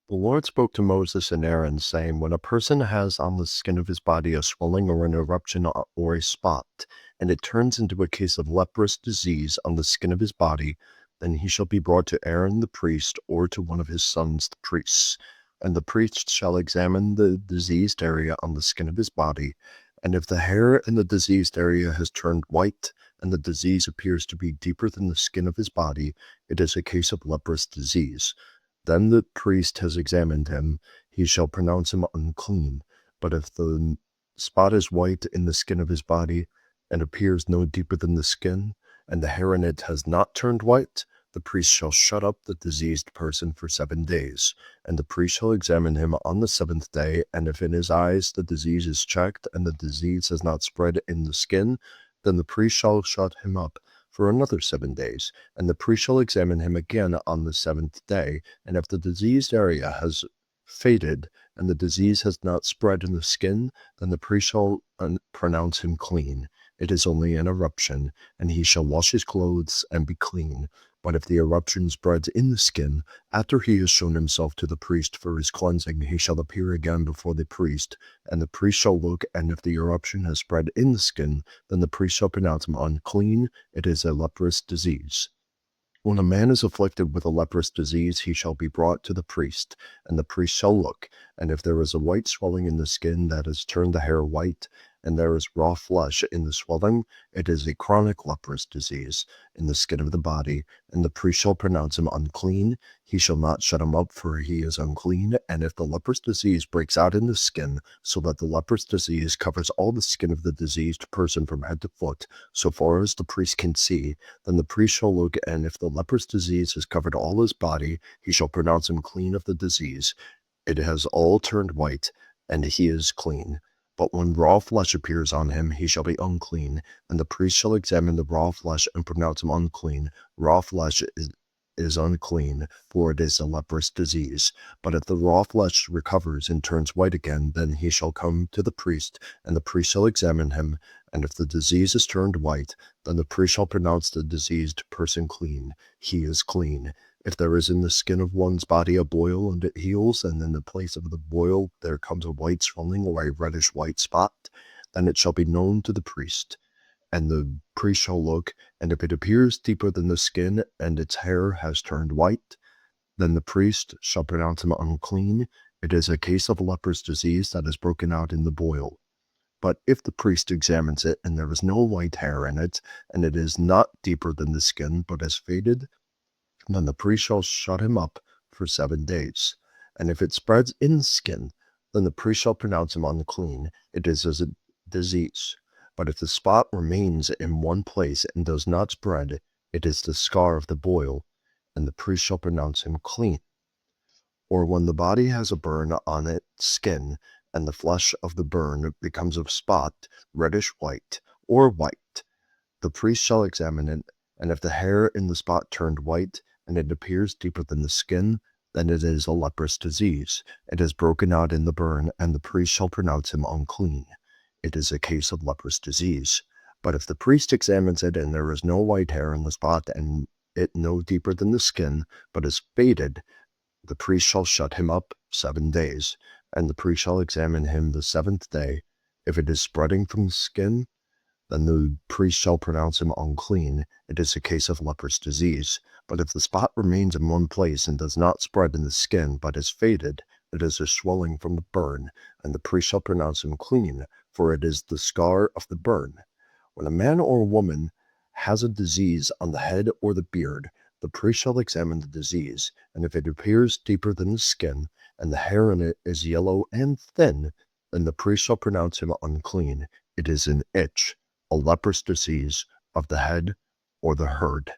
The Lord spoke to Moses and Aaron, saying, when a person has on the skin of his body a swelling or an eruption or a spot, and it turns into a case of leprous disease on the skin of his body, then he shall be brought to Aaron the priest or to one of his sons the priests. And the priest shall examine the diseased area on the skin of his body, and if the hair in the diseased area has turned white, and the disease appears to be deeper than the skin of his body, it is a case of leprous disease. Then the priest has examined him, he shall pronounce him unclean. But if the spot is white in the skin of his body, and appears no deeper than the skin, and the hair in it has not turned white, the priest shall shut up the diseased person for 7 days. And the priest shall examine him on the 7th day, and if in his eyes the disease is checked, and the disease has not spread in the skin, then the priest shall shut him up for another 7 days, and the priest shall examine him again on the 7th day, and if the diseased area has faded, and the disease has not spread in the skin, then the priest shall pronounce him clean. It is only an eruption, and he shall wash his clothes and be clean. But if the eruption spreads in the skin, after he has shown himself to the priest for his cleansing, he shall appear again before the priest, and the priest shall look, and if the eruption has spread in the skin, then the priest shall pronounce him unclean. It is a leprous disease. When a man is afflicted with a leprous disease, he shall be brought to the priest, and the priest shall look, and if there is a white swelling in the skin that has turned the hair white, and there is raw flesh in the swelling, it is a chronic leprous disease in the skin of the body, and the priest shall pronounce him unclean. He shall not shut him up, for he is unclean. And if the leprous disease breaks out in the skin, so that the leprous disease covers all the skin of the diseased person from head to foot, so far as the priest can see, then the priest shall look, and if the leprous disease has covered all his body, he shall pronounce him clean of the disease. It has all turned white, and he is clean. But when raw flesh appears on him, he shall be unclean, and the priest shall examine the raw flesh and pronounce him unclean. Raw flesh is unclean, for it is a leprous disease. But if the raw flesh recovers and turns white again, then he shall come to the priest, and the priest shall examine him, and if the disease is turned white, then the priest shall pronounce the diseased person clean. He is clean. If there is in the skin of one's body a boil and it heals, and in the place of the boil there comes a white swelling or a reddish white spot, then it shall be known to the priest. And the priest shall look, and if it appears deeper than the skin, and its hair has turned white, then the priest shall pronounce him unclean. It is a case of leprous disease that has broken out in the boil. But if the priest examines it, and there is no white hair in it, and it is not deeper than the skin, but has faded, then the priest shall shut him up for 7 days. And if it spreads in the skin, then the priest shall pronounce him unclean. It is as a disease. But if the spot remains in one place and does not spread, it is the scar of the boil, and the priest shall pronounce him clean. Or when the body has a burn on its skin, and the flesh of the burn becomes a spot, reddish white, or white, the priest shall examine it, and if the hair in the spot turned white, and it appears deeper than the skin, then it is a leprous disease. It has broken out in the burn, and the priest shall pronounce him unclean. It is a case of leprous disease. But if the priest examines it, and there is no white hair in the spot, and it no deeper than the skin, but is faded, the priest shall shut him up 7 days, and the priest shall examine him the 7th day. If it is spreading from the skin, then the priest shall pronounce him unclean. It is a case of leprous disease. But if the spot remains in one place and does not spread in the skin, but is faded, it is a swelling from the burn, and the priest shall pronounce him clean, for it is the scar of the burn. When a man or a woman has a disease on the head or the beard, the priest shall examine the disease, and if it appears deeper than the skin, and the hair in it is yellow and thin, then the priest shall pronounce him unclean. It is an itch, a leprous disease of the head or the herd.